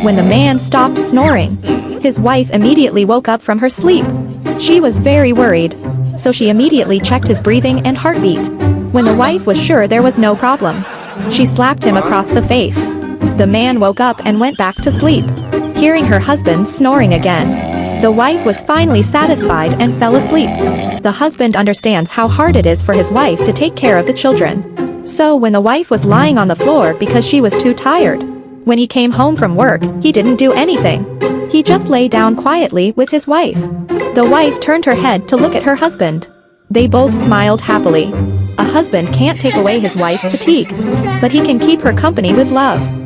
When the man stopped snoring, his wife immediately woke up from her sleep. She was very worried, so she immediately checked his breathing and heartbeat. When the wife was sure there was no problem, she slapped him across the face. The man woke up and went back to sleep, hearing her husband snoring again. The wife was finally satisfied and fell asleep. The husband understands how hard it is for his wife to take care of the children. So when the wife was lying on the floor because she was too tired, when he came home from work, he didn't do anything. He just lay down quietly with his wife. The wife turned her head to look at her husband. They both smiled happily. A husband can't take away his wife's fatigue, but he can keep her company with love.